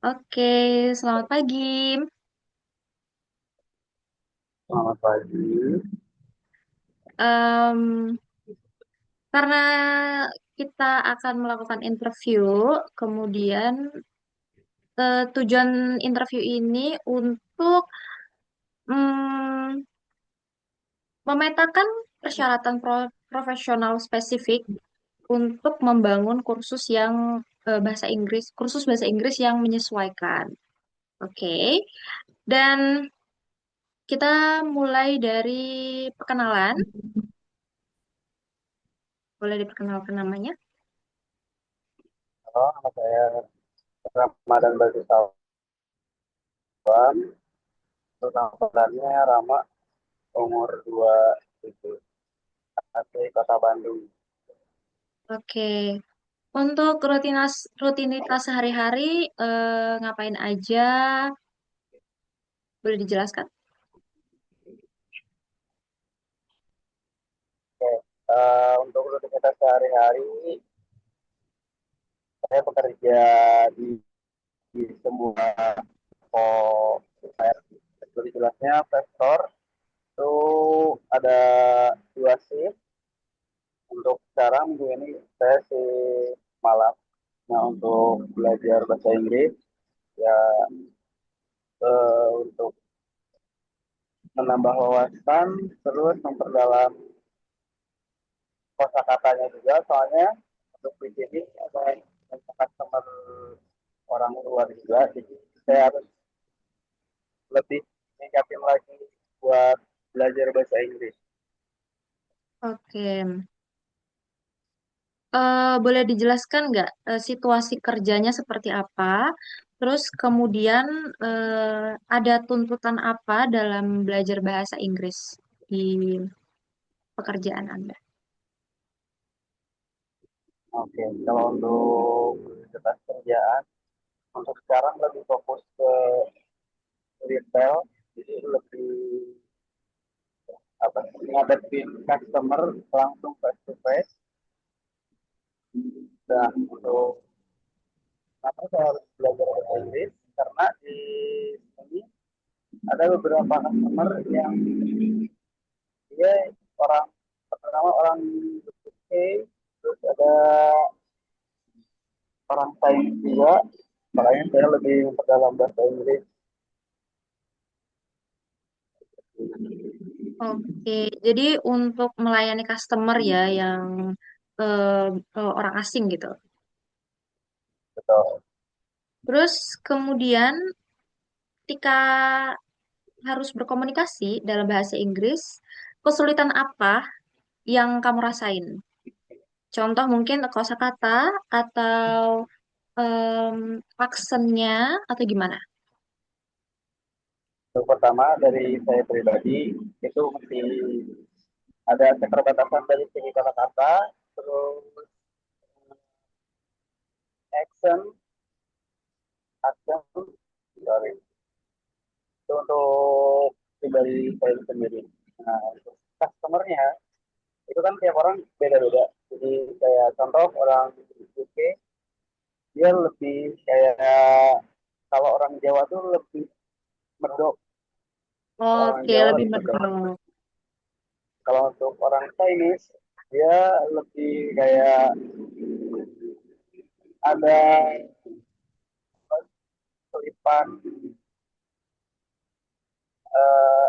Oke, selamat pagi. Selamat pagi. Em, karena kita akan melakukan interview, kemudian tujuan interview ini untuk mm, memetakan persyaratan profesional spesifik untuk membangun kursus yang kursus bahasa Inggris yang menyesuaikan. Oke, dan kita mulai dari perkenalan. Boleh diperkenalkan namanya? Halo, nama saya Ramadan Bagus Sawan. Untuk nama panggilannya Rama, umur 27, asli Kota Bandung. Oke. Untuk rutinitas sehari-hari ngapain aja? Boleh dijelaskan? Oke, untuk rutinitas sehari-hari, saya bekerja di sebuah toko supplier. Lebih jelasnya, sektor itu ada dua shift. Untuk sekarang minggu ini saya malam. Nah, untuk belajar bahasa Inggris, ya untuk menambah wawasan, terus memperdalam kosakatanya juga, soalnya untuk di sini ada customer orang luar juga, jadi saya harus lebih meningkatin lagi buat belajar bahasa Inggris. Oke. Boleh dijelaskan nggak situasi kerjanya seperti apa? Terus kemudian ada tuntutan apa dalam belajar bahasa Inggris di pekerjaan Anda? Oke, kalau untuk universitas kerjaan, untuk sekarang lebih fokus ke retail, jadi lebih apa ngadepin customer langsung face to face. Dan untuk kenapa saya harus belajar bahasa Inggris, karena di sini ada beberapa customer yang dia orang pertama orang UK, terus ada orang Thailand juga, makanya saya lebih memperdalam bahasa Inggris. Oke, jadi untuk melayani customer ya yang eh, orang asing gitu. Betul. Terus kemudian ketika harus berkomunikasi dalam bahasa Inggris, kesulitan apa yang kamu rasain? Contoh mungkin kosakata atau aksennya atau gimana? Untuk pertama dari saya pribadi itu mesti ada keterbatasan dari segi kata-kata, terus action, action, sorry, itu untuk pribadi saya sendiri. Nah, untuk customernya itu kan tiap orang beda-beda. Jadi kayak contoh orang UK, dia lebih kayak kalau orang Jawa tuh lebih medok, orang Oke, Jawa lebih lebih medok. medok. Kalau untuk orang Chinese, dia lebih kayak ada selipan uh,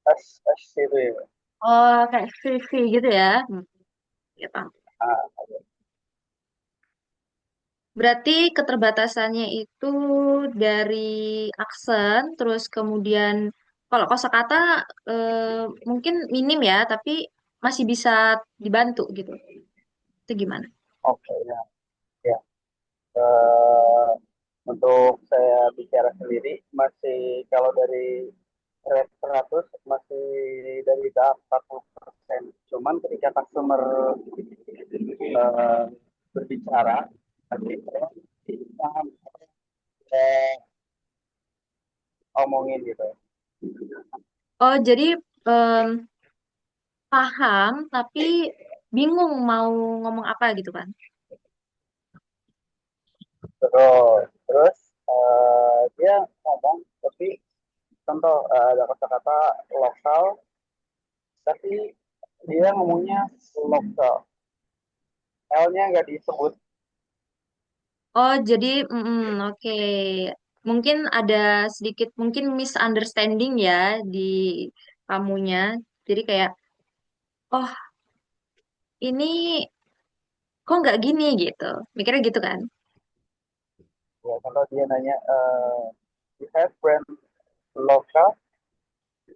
S itu ya. Oh, kayak CV gitu ya. Gitu. Nah, Berarti keterbatasannya itu dari aksen, terus kemudian kalau kosakata mungkin minim ya, tapi masih bisa dibantu gitu. Itu gimana? oke okay, ya. Ya. Uh, untuk saya bicara sendiri masih kalau dari rate 100 masih dari tahap 40%. Cuman ketika customer uh, berbicara, pasti saya paham saya omongin gitu. Oh, jadi em, paham tapi bingung mau ngomong apa gitu kan? Terus Dia ngomong tapi contoh ada kata-kata lokal tapi dia ngomongnya lokal, L-nya nggak disebut. Oh, jadi oke. Mungkin ada sedikit mungkin misunderstanding ya di kamunya. Jadi kayak, oh ini kok nggak gini gitu. Mikirnya gitu kan? Ya contoh dia nanya you have brand lokal.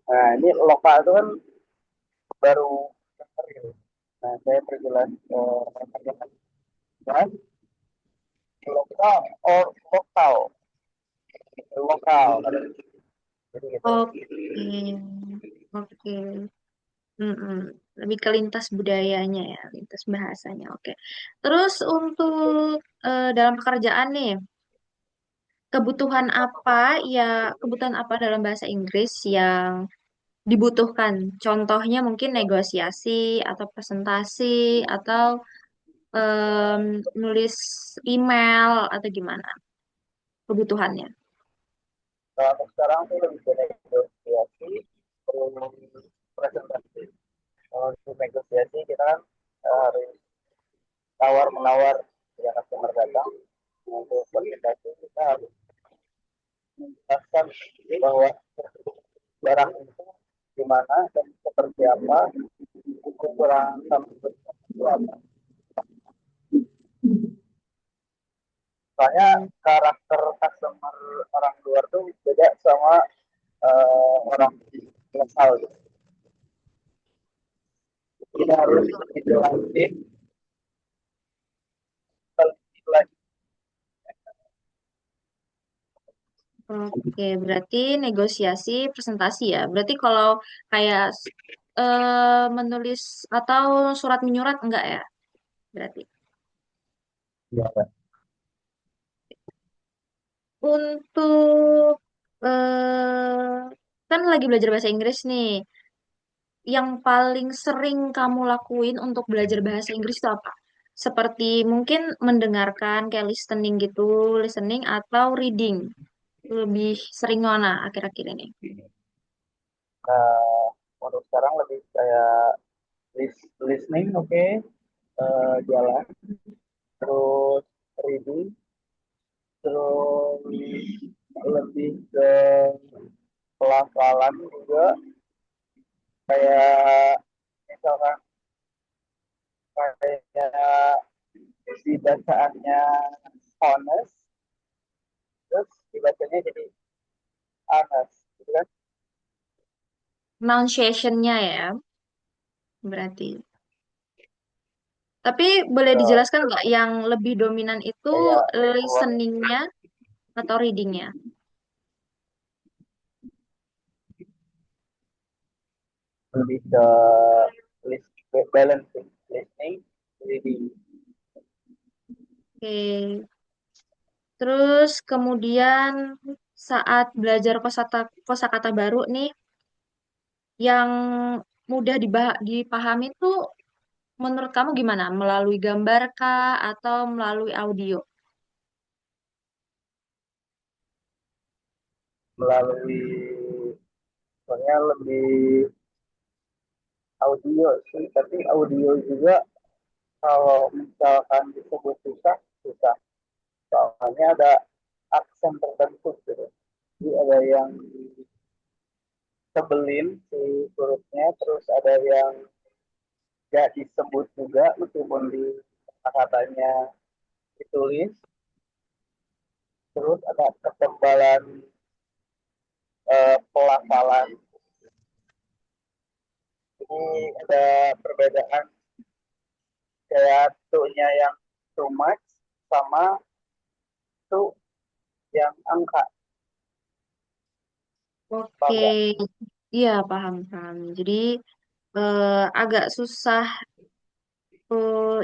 Nah ini lokal itu kan baru denger gitu. Nah saya perjelas kan lokal or lokal lokal jadi gitu. Oke, oke. Mm-mm. Lebih ke lintas budayanya ya, lintas bahasanya. Oke. Terus untuk dalam pekerjaan nih, kebutuhan apa kebutuhan apa dalam bahasa Inggris yang dibutuhkan? Contohnya mungkin negosiasi atau presentasi atau nulis email atau gimana kebutuhannya. Nah, untuk sekarang sih lebih ke negosiasi terus presentasi. Kalau untuk negosiasi kita kan harus tawar menawar ya customer datang. Untuk presentasi kita harus menjelaskan bahwa barang itu gimana dan seperti apa, kekurangan sama itu apa. Soalnya karakter customer orang luar tuh beda sama orang lokal gitu. Kita harus dijelasin lebih lagi. Oke, berarti negosiasi presentasi ya. Berarti kalau kayak menulis atau surat menyurat enggak ya? Berarti Ya, Pak. untuk kan lagi belajar bahasa Inggris nih. Yang paling sering kamu lakuin untuk belajar bahasa Inggris itu apa? Seperti mungkin mendengarkan kayak listening gitu, listening atau reading. Lebih sering mana akhir-akhir ini? Nah, untuk sekarang lebih kayak listening, oke, okay. Jalan, terus reading, terus lebih ke pelafalan juga, kayak misalkan kayak si bacaannya honest, terus dibacanya jadi honest, gitu kan? Pronunciation-nya ya, berarti. Tapi boleh So, dijelaskan nggak yang lebih dominan itu kayak listening-nya atau reading-nya? lebih ke list balancing, listening, reading. Oke. Terus kemudian saat belajar kosakata baru nih, yang mudah dipahami tuh menurut kamu gimana? Melalui gambar kah atau melalui audio? Melalui soalnya lebih audio sih, tapi audio juga kalau misalkan disebut susah, susah. Soalnya ada aksen tertentu gitu. Jadi ada yang tebelin si hurufnya, terus ada yang gak disebut juga meskipun di kata-katanya ditulis, terus ada ketebalan pelafalan. Jadi ada perbedaan kayak tuh-nya yang too much sama tuh yang angka. Oke, Paham nggak? iya paham paham. Jadi eh, agak susah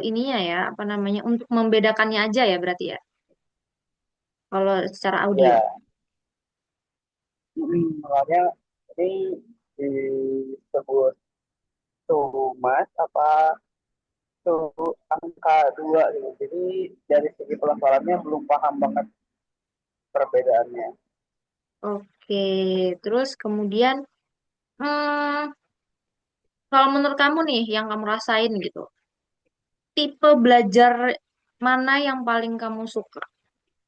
ininya ya, apa namanya, untuk membedakannya aja ya berarti ya, kalau secara audio. Ya, makanya ini disebut tuh mas apa tuh angka dua gitu. Jadi dari segi pelafalannya belum paham banget. perbedaannya. Oke, terus kemudian, hmm, kalau menurut kamu nih, yang kamu rasain gitu, tipe belajar mana yang paling kamu suka?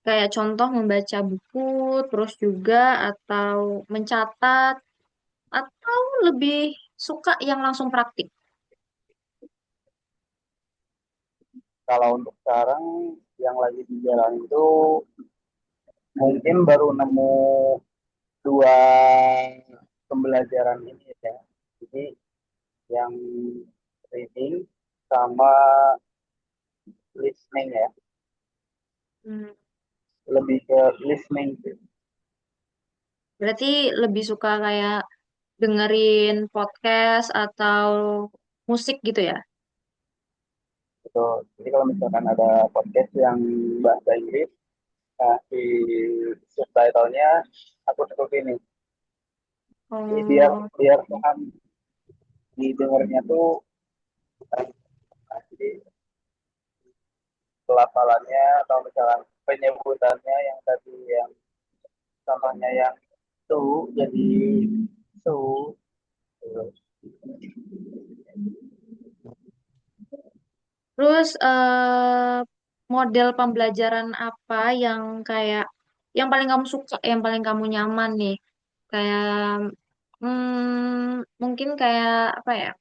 Kayak contoh membaca buku, terus juga atau mencatat, atau lebih suka yang langsung praktik? Kalau untuk sekarang yang lagi di jalan itu mungkin baru nemu dua pembelajaran ini ya. Jadi yang reading sama listening ya. Hmm, Lebih ke listening sih. berarti lebih suka kayak dengerin podcast atau musik gitu ya? Gitu. Jadi kalau misalkan ada podcast yang bahasa Inggris, nah di subtitlenya aku tutup ini. Jadi biar Oh, biar paham didengarnya tuh, nah, jadi pelafalannya atau misalkan penyebutannya yang tadi yang contohnya yang tuh jadi tuh. terus model pembelajaran apa yang kayak yang paling kamu suka, yang paling kamu nyaman nih? Kayak mungkin kayak apa ya?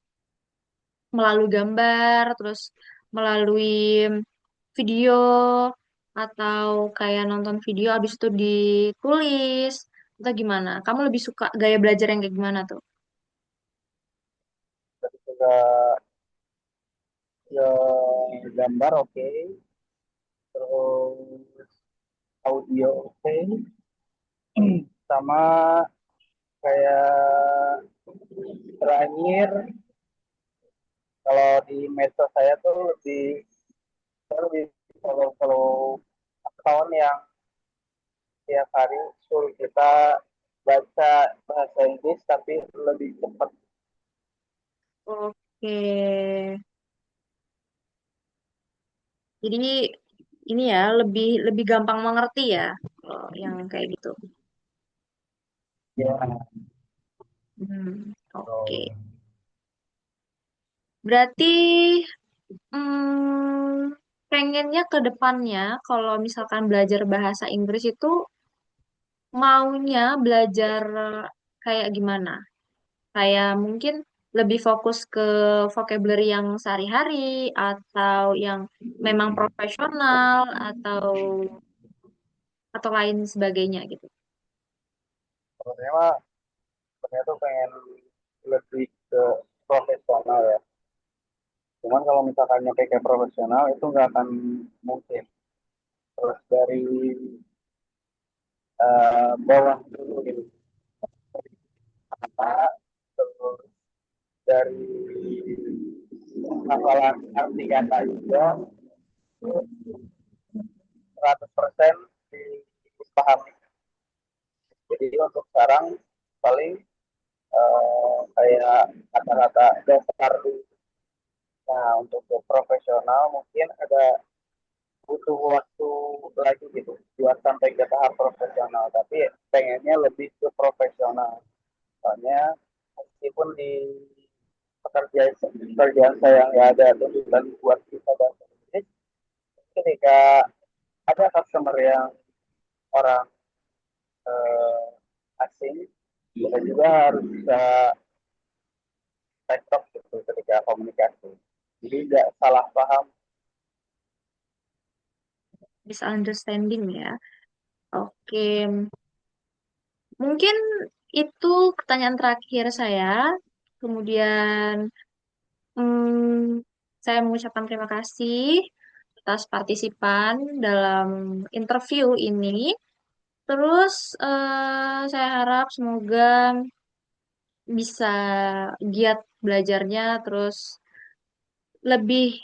Melalui gambar, terus melalui video atau kayak nonton video habis itu ditulis atau gimana? Kamu lebih suka gaya belajar yang kayak gimana tuh? Terus juga ya, gambar oke, terus audio oke, sama kayak terakhir kalau di medsos saya tuh lebih kalau kalau account yang tiap hari suruh kita baca bahasa Inggris tapi lebih cepat. Oke. Jadi ini ya lebih lebih gampang mengerti ya kalau yang kayak gitu. Ya, Oke. so, Berarti pengennya ke depannya kalau misalkan belajar bahasa Inggris itu maunya belajar kayak gimana? Kayak mungkin lebih fokus ke vocabulary yang sehari-hari atau yang memang profesional atau lain sebagainya gitu. sebenarnya mah sebenarnya tuh pengen lebih ke profesional ya. Cuman kalau misalkan nyampe ke profesional itu nggak akan mungkin. Terus dari bawah dulu gitu. Terus dari hafalan arti kata juga 100% dipahami. Jadi untuk sekarang paling kayak kata-kata dasar dulu. Nah untuk ke profesional mungkin ada butuh waktu lagi gitu buat sampai ke tahap profesional. Tapi pengennya lebih ke profesional. Soalnya meskipun di pekerjaan saya nggak ada tuntutan buat kita bahasa Inggris, ketika ada customer yang orang asing, kita juga harus bisa tektok gitu ketika komunikasi. Jadi nggak salah paham. Misunderstanding ya. Oke, mungkin itu pertanyaan terakhir saya. Kemudian hmm, saya mengucapkan terima kasih atas partisipan dalam interview ini. Terus saya harap semoga bisa giat belajarnya, terus lebih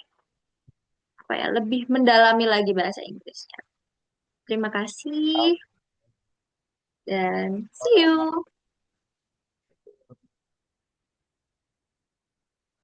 apa ya, lebih mendalami lagi bahasa Inggrisnya. Terima kasih dan see you.